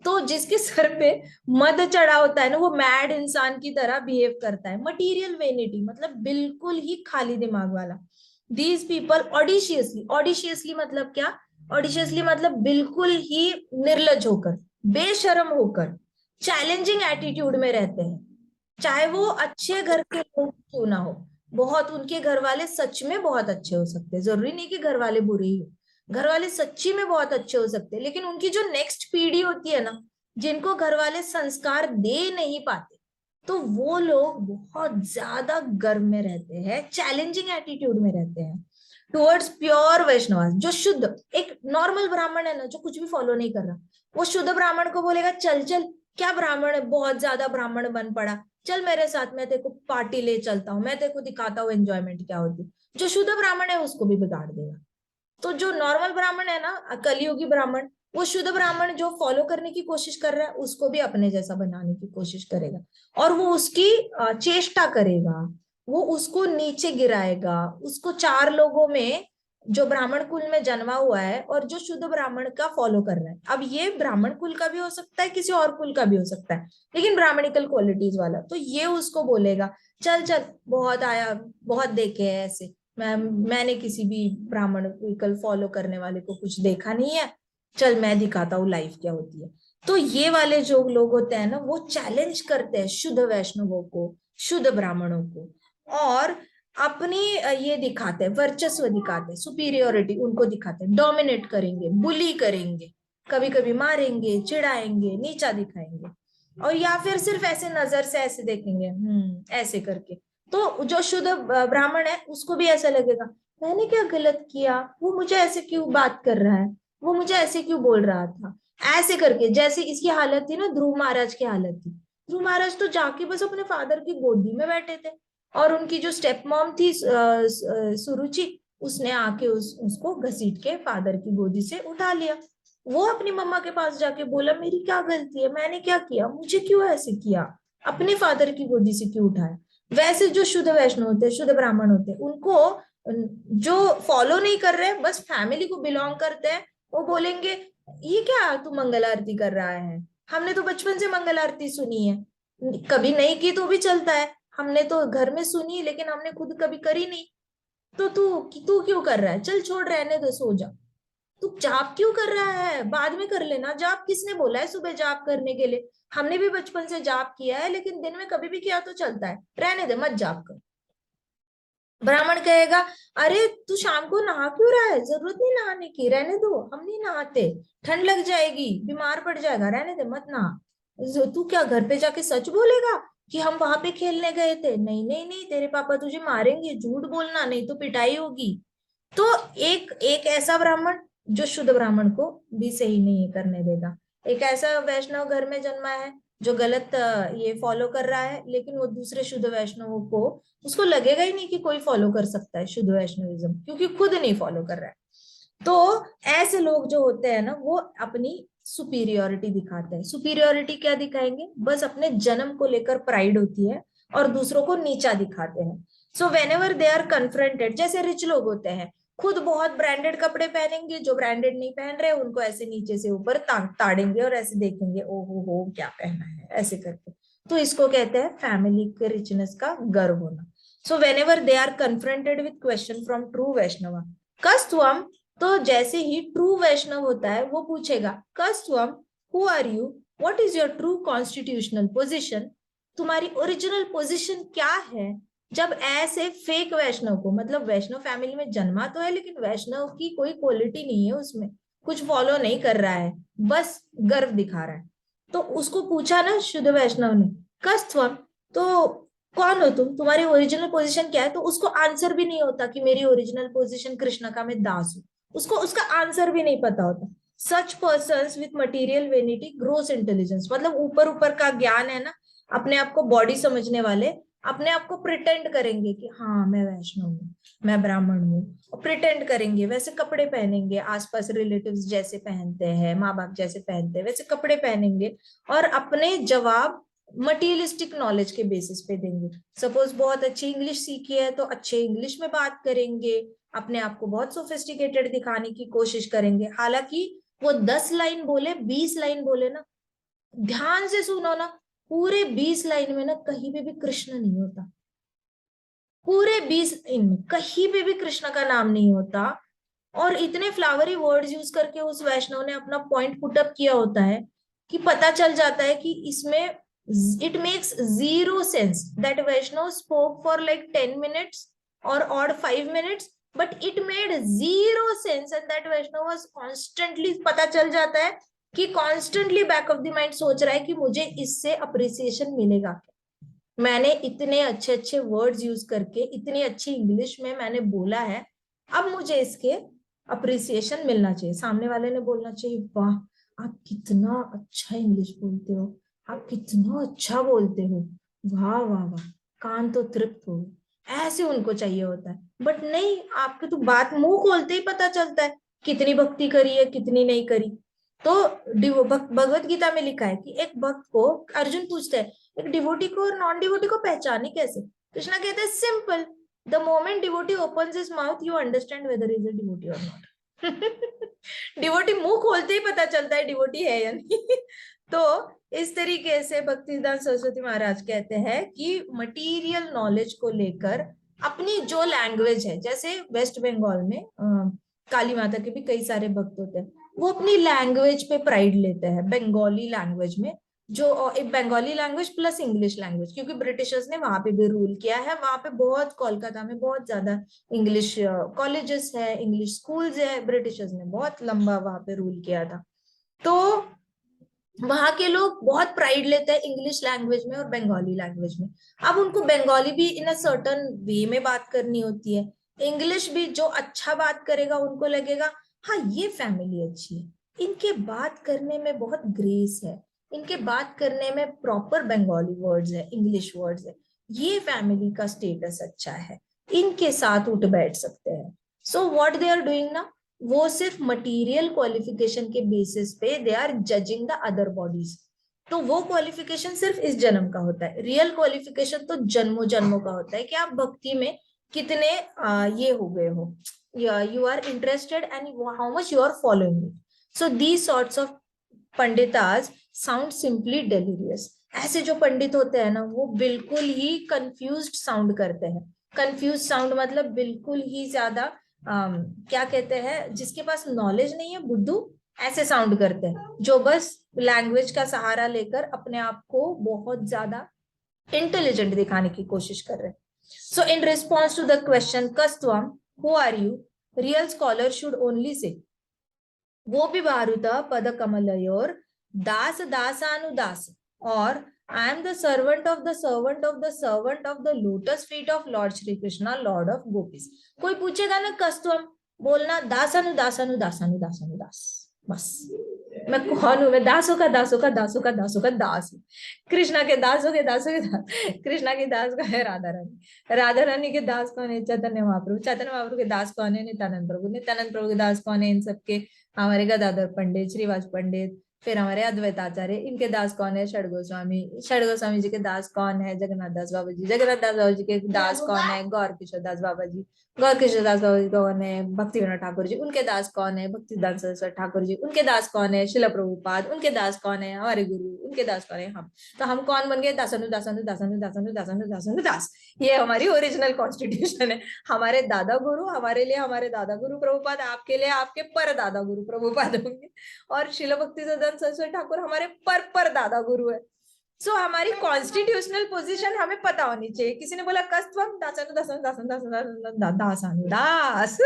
तो जिसके सर पे मद चढ़ा होता है ना, वो मैड इंसान की तरह बिहेव करता है। मटीरियल वेनिटी मतलब बिल्कुल ही खाली दिमाग वाला। दीज पीपल ऑडिशियसली, ऑडिशियसली मतलब क्या? ऑडिशियसली मतलब बिल्कुल ही निर्लज होकर, बेशरम होकर, चैलेंजिंग एटीट्यूड में रहते हैं, चाहे वो अच्छे घर के लोग क्यों ना हो। बहुत उनके घर वाले सच में बहुत अच्छे हो सकते हैं, जरूरी नहीं कि घर वाले बुरे ही हो, घर वाले सच्ची में बहुत अच्छे हो सकते हैं, लेकिन उनकी जो नेक्स्ट पीढ़ी होती है ना, जिनको घर वाले संस्कार दे नहीं पाते, तो वो लोग बहुत ज्यादा गर्व में रहते हैं, चैलेंजिंग एटीट्यूड में रहते हैं टुवर्ड्स प्योर वैष्णव। जो शुद्ध एक नॉर्मल ब्राह्मण है ना, जो कुछ भी फॉलो नहीं कर रहा, वो शुद्ध ब्राह्मण को बोलेगा चल चल, क्या ब्राह्मण है, बहुत ज्यादा ब्राह्मण बन पड़ा, चल मेरे साथ, मैं तेरे को पार्टी ले चलता हूँ, मैं तेरे को दिखाता हूँ एंजॉयमेंट क्या होती है। जो शुद्ध ब्राह्मण है उसको भी बिगाड़ देगा। तो जो नॉर्मल ब्राह्मण है ना, कलियुगी ब्राह्मण, वो शुद्ध ब्राह्मण जो फॉलो करने की कोशिश कर रहा है उसको भी अपने जैसा बनाने की कोशिश करेगा, और वो उसकी चेष्टा करेगा, वो उसको नीचे गिराएगा, उसको चार लोगों में, जो ब्राह्मण कुल में जन्मा हुआ है और जो शुद्ध ब्राह्मण का फॉलो कर रहा है, अब ये ब्राह्मण कुल का भी हो सकता है, किसी और कुल का भी हो सकता है, लेकिन ब्राह्मणिकल क्वालिटीज वाला, तो ये उसको बोलेगा चल चल, बहुत आया, बहुत देखे हैं ऐसे, मैंने किसी भी ब्राह्मण विकल्प फॉलो करने वाले को कुछ देखा नहीं है, चल मैं दिखाता हूँ लाइफ क्या होती है। तो ये वाले जो लोग होते हैं ना, वो चैलेंज करते हैं शुद्ध वैष्णवों को, शुद्ध ब्राह्मणों को, और अपनी ये दिखाते हैं, वर्चस्व दिखाते हैं, सुपीरियोरिटी उनको दिखाते हैं, डोमिनेट करेंगे, बुली करेंगे, कभी कभी मारेंगे, चिढ़ाएंगे, नीचा दिखाएंगे, और या फिर सिर्फ ऐसे नजर से ऐसे देखेंगे, ऐसे करके। तो जो शुद्ध ब्राह्मण है उसको भी ऐसा लगेगा, मैंने क्या गलत किया, वो मुझे ऐसे क्यों बात कर रहा है, वो मुझे ऐसे क्यों बोल रहा था, ऐसे करके। जैसे इसकी हालत थी ना, ध्रुव महाराज की हालत थी। ध्रुव महाराज तो जाके बस अपने फादर की गोदी में बैठे थे, और उनकी जो स्टेप मॉम थी सुरुचि, उसने आके उसको घसीट के फादर की गोदी से उठा लिया। वो अपनी मम्मा के पास जाके बोला, मेरी क्या गलती है, मैंने क्या किया, मुझे क्यों ऐसे किया, अपने फादर की गोदी से क्यों उठाया। वैसे जो शुद्ध वैष्णव होते हैं, शुद्ध ब्राह्मण होते हैं, उनको जो फॉलो नहीं कर रहे, बस फैमिली को बिलोंग करते हैं, वो बोलेंगे ये क्या तू मंगल आरती कर रहा है, हमने तो बचपन से मंगल आरती सुनी है, कभी नहीं की तो भी चलता है, हमने तो घर में सुनी लेकिन हमने खुद कभी करी नहीं, तो तू तू क्यों कर रहा है, चल छोड़, रहने दो, सो जा। तू जाप क्यों कर रहा है, बाद में कर लेना, जाप किसने बोला है सुबह जाप करने के लिए, हमने भी बचपन से जाप किया है, लेकिन दिन में कभी भी किया तो चलता है, रहने दे, मत जाप कर। ब्राह्मण कहेगा, अरे तू शाम को नहा क्यों रहा है, जरूरत नहीं नहाने की, रहने दो, हम नहीं नहाते, ठंड लग जाएगी, बीमार पड़ जाएगा, रहने दे, मत नहा। तू क्या घर पे जाके सच बोलेगा कि हम वहां पे खेलने गए थे, नहीं नहीं नहीं, तेरे पापा तुझे मारेंगे, झूठ बोलना नहीं तो पिटाई होगी। तो एक एक ऐसा ब्राह्मण जो शुद्ध ब्राह्मण को भी सही नहीं करने देगा, एक ऐसा वैष्णव घर में जन्मा है जो गलत ये फॉलो कर रहा है, लेकिन वो दूसरे शुद्ध वैष्णवों को, उसको लगेगा ही नहीं कि कोई फॉलो कर सकता है शुद्ध वैष्णविज्म, क्योंकि खुद नहीं फॉलो कर रहा है। तो ऐसे लोग जो होते हैं ना, वो अपनी सुपीरियोरिटी दिखाते हैं। सुपीरियोरिटी क्या दिखाएंगे, बस अपने जन्म को लेकर प्राइड होती है, और दूसरों को नीचा दिखाते हैं। So whenever they are confronted, जैसे रिच लोग होते हैं, खुद बहुत ब्रांडेड कपड़े पहनेंगे, जो ब्रांडेड नहीं पहन रहे उनको ऐसे नीचे से ऊपर ताड़ेंगे और ऐसे देखेंगे, ओ हो क्या पहना है, ऐसे करके। तो इसको कहते हैं फैमिली के रिचनेस का गर्व होना। So whenever they are confronted with question from true Vaishnav, कस्तवम, तो जैसे ही ट्रू वैष्णव होता है वो पूछेगा, कस्तवम, who are you, what is your true constitutional position, तुम्हारी ओरिजिनल पोजिशन क्या है। जब ऐसे फेक वैष्णव को, मतलब वैष्णव फैमिली में जन्मा तो है लेकिन वैष्णव की कोई क्वालिटी नहीं है उसमें, कुछ फॉलो नहीं कर रहा है, बस गर्व दिखा रहा है, तो उसको पूछा ना शुद्ध वैष्णव ने, कस्तवम, तो कौन हो तुम, तुम्हारी ओरिजिनल पोजीशन क्या है, तो उसको आंसर भी नहीं होता कि मेरी ओरिजिनल पोजीशन कृष्ण का मैं दास हूं, उसको उसका आंसर भी नहीं पता होता। Such persons with material vanity gross intelligence, मतलब ऊपर ऊपर का ज्ञान है ना, अपने आप को बॉडी समझने वाले अपने आप को प्रिटेंड करेंगे कि हाँ मैं वैष्णव हूँ, मैं ब्राह्मण हूँ, और प्रिटेंड करेंगे, वैसे कपड़े पहनेंगे, आसपास रिलेटिव्स जैसे पहनते हैं, माँ बाप जैसे पहनते हैं वैसे कपड़े पहनेंगे, और अपने जवाब मटीरियलिस्टिक नॉलेज के बेसिस पे देंगे। सपोज बहुत अच्छी इंग्लिश सीखी है तो अच्छे इंग्लिश में बात करेंगे, अपने आप को बहुत सोफिस्टिकेटेड दिखाने की कोशिश करेंगे। हालांकि वो 10 लाइन बोले, 20 लाइन बोले ना, ध्यान से सुनो ना, पूरे 20 लाइन में ना कहीं पे भी कृष्ण नहीं होता। पूरे 20 लाइन में कहीं पे भी कृष्ण का नाम नहीं होता। और इतने फ्लावरी वर्ड्स यूज करके उस वैष्णव ने अपना पॉइंट पुट अप किया होता है कि पता चल जाता है कि इसमें it makes zero sense that Vaishnav spoke for like 10 minutes और odd 5 minutes, but it made zero sense and that Vaishnav was constantly, पता चल जाता है कि constantly back of the mind सोच रहा है कि मुझे इससे अप्रिसिएशन मिलेगा। मैंने इतने अच्छे अच्छे वर्ड्स यूज करके इतनी अच्छी इंग्लिश में मैंने बोला है, अब मुझे इसके अप्रिसिएशन मिलना चाहिए। सामने वाले ने बोलना चाहिए, वाह आप कितना अच्छा इंग्लिश बोलते हो, आप कितना अच्छा बोलते हो, वाह वाह वाह, कान तो तृप्त हो। ऐसे उनको चाहिए होता है। बट नहीं, आपके तो बात मुंह खोलते ही पता चलता है कितनी भक्ति करी है कितनी नहीं करी। तो भगवत गीता में लिखा है कि एक भक्त को, अर्जुन पूछते हैं, एक डिवोटी को और नॉन डिवोटी को पहचाने कैसे? कृष्णा कहते हैं simple, the moment devotee opens his mouth you understand whether is a devotee और नॉट। डिवोटी मुंह खोलते ही पता चलता है डिवोटी है या नहीं। तो इस तरीके से भक्तिसिद्धांत सरस्वती महाराज कहते हैं कि मटीरियल नॉलेज को लेकर अपनी जो लैंग्वेज है, जैसे वेस्ट बंगाल में काली माता के भी कई सारे भक्त होते हैं, वो अपनी लैंग्वेज पे प्राइड लेते हैं, बंगाली लैंग्वेज में, जो एक Bengali language plus English language, क्योंकि ब्रिटिशर्स ने वहां पे भी रूल किया है। वहां पे बहुत, कोलकाता में बहुत ज्यादा इंग्लिश कॉलेजेस है, इंग्लिश स्कूल्स है, ब्रिटिशर्स ने बहुत लंबा वहां पे रूल किया था। तो वहां के लोग बहुत प्राइड लेते हैं इंग्लिश लैंग्वेज में और बंगाली लैंग्वेज में। अब उनको बंगाली भी इन अ सर्टन वे में बात करनी होती है, इंग्लिश भी। जो अच्छा बात करेगा उनको लगेगा हाँ ये फैमिली अच्छी है, इनके बात करने में बहुत ग्रेस है, इनके बात करने में प्रॉपर बंगाली वर्ड्स है, इंग्लिश वर्ड्स है, ये फैमिली का स्टेटस अच्छा है, इनके साथ उठ बैठ सकते हैं। So what they are doing ना, वो सिर्फ मटेरियल क्वालिफिकेशन के बेसिस पे they are judging the other bodies. तो वो क्वालिफिकेशन सिर्फ इस जन्म का होता है, रियल क्वालिफिकेशन तो जन्मों जन्मों का होता है कि आप भक्ति में कितने ये हो गए हो, you are interested and how much you are following it. So these sorts of panditas sound simply delirious. ऐसे जो पंडित होते हैं ना, वो बिल्कुल ही कंफ्यूज्ड साउंड करते हैं। कंफ्यूज साउंड मतलब बिल्कुल ही ज्यादा क्या कहते हैं, जिसके पास नॉलेज नहीं है, बुद्धू, ऐसे साउंड करते हैं, जो बस लैंग्वेज का सहारा लेकर अपने आप को बहुत ज्यादा इंटेलिजेंट दिखाने की कोशिश कर रहे हैं। So in response to the question कस्तवम who are you, real scholar should only say गोपी भारुत पद कमलयोर दास दासानुदास, और I am the servant of the servant of the servant of the lotus feet of Lord Shri Krishna Lord of Gopis. कोई पूछेगा ना कस्तुम, बोलना दासानुदासानुदासानुदास, बस। मैं कौन हूं? मैं दासों का दासों का दासों का दासों का दास हूँ। कृष्णा के दासों के दासों के दास। कृष्णा के दास का है राधा रानी, राधा रानी के दास कौन है? चैतन्य महाप्रभु, चैतन्य महाप्रभु के दास कौन है? नित्यानंद प्रभु, नित्यानंद प्रभु के दास कौन है? इन सबके हमारे गदाधर पंडित, श्रीवास पंडित, फिर हमारे अद्वैत आचार्य, इनके दास कौन है? षड गोस्वामी, षड गोस्वामी जी के दास कौन है? जगन्नाथ दास बाबा जी, जगन्नाथ दास बाबा जी के दास कौन है? गौर किशोर दास बाबा जी, गौर किशोर दास बाबा जी कौन है? भक्ति विनोद ठाकुर जी, उनके दास कौन है? भक्तिदास सरस्वती ठाकुर जी, उनके दास कौन है? शिला प्रभुपाद, उनके दास कौन है? हमारे गुरु, उनके दास कौन है? हम। तो हम कौन बन गए? दासानु दासानु दासानु दासानु दासानु दासानु दास। ये हमारी ओरिजिनल कॉन्स्टिट्यूशन है। हमारे दादा गुरु, हमारे लिए हमारे दादा गुरु प्रभुपाद, आपके लिए आपके पर दादा गुरु प्रभुपाद होंगे, और शिला भक्ति सरस्वती ठाकुर हमारे पर दादा गुरु है। सो हमारी कॉन्स्टिट्यूशनल पोजीशन हमें पता होनी चाहिए। किसी ने बोला कस्तवम दासानु दासानु दासानु दासानु दासानु दास।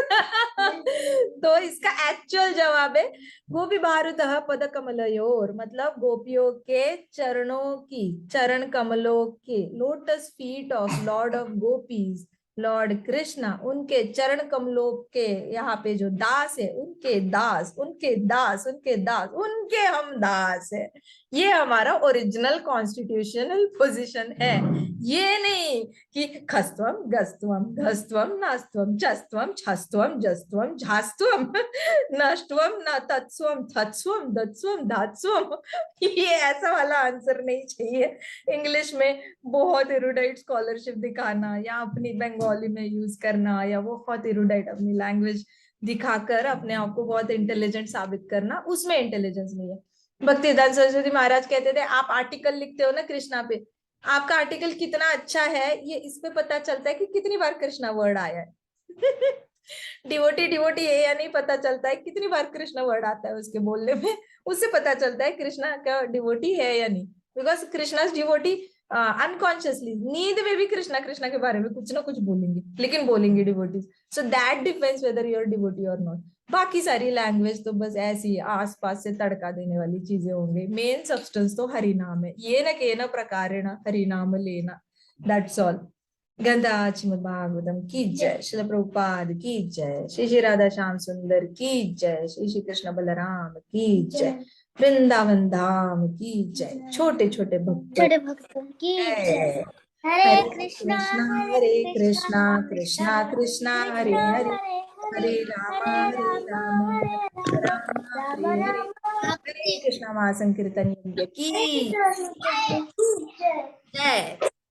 तो इसका एक्चुअल जवाब है गोपी भारुतः पद कमलयोर, मतलब गोपियों के चरणों की, चरण कमलों के, lotus feet of Lord of gopis Lord Krishna उनके चरण कमलों के यहाँ पे जो दास है, उनके दास, उनके दास, उनके दास, उनके हम दास है। ये हमारा ओरिजिनल कॉन्स्टिट्यूशनल पोजीशन है। ये नहीं कि खस्तवम गस्तवम घस्तवम नास्तवम जस्तवम छस्तवम जस्तवम झास्तवम नष्टवम न तत्स्वम थत्स्वम दत्स्वम धात्स्वम। ये ऐसा वाला आंसर नहीं चाहिए। इंग्लिश में बहुत इरुडाइट स्कॉलरशिप दिखाना या अपनी बंगाली में यूज करना या वो बहुत इरुडाइट अपनी लैंग्वेज दिखाकर अपने आप को बहुत इंटेलिजेंट साबित करना, उसमें इंटेलिजेंस नहीं है। भक्तिदान सरस्वती महाराज कहते थे आप आर्टिकल लिखते हो ना कृष्णा पे, आपका आर्टिकल कितना अच्छा है ये इस पे पता चलता है कि कितनी बार कृष्णा वर्ड आया है। डिवोटी डिवोटी है या नहीं पता चलता है, कितनी बार कृष्णा वर्ड आता है उसके बोलने में, उससे पता चलता है कृष्णा का डिवोटी है या नहीं। बिकॉज कृष्णा डिवोटी अनकॉन्शियसली नींद में भी कृष्णा कृष्णा के बारे में कुछ ना कुछ बोलेंगे, लेकिन बोलेंगे devotees. So that depends whether you are devotee और नॉट। बाकी सारी लैंग्वेज तो बस ऐसी आसपास से तड़का देने वाली चीजें होंगे, मेन सब्सटेंस तो हरि नाम है। ये ना के ना प्रकारेण हरि नाम लेना, दैट्स ऑल। गंधा श्रीमद भागवतम की जय, श्रील प्रभुपाद की जय, श्री श्री राधा श्याम सुंदर की जय, श्री श्री कृष्ण बलराम की जय, वृंदावन धाम की जय, छोटे छोटे भक्तों की जय। जय। हरे कृष्णा हरे कृष्णा कृष्णा कृष्णा हरे हरे, हरे हरे राम राम हरे हरे, हरे कृष्णा महासंकीर्तन की जय।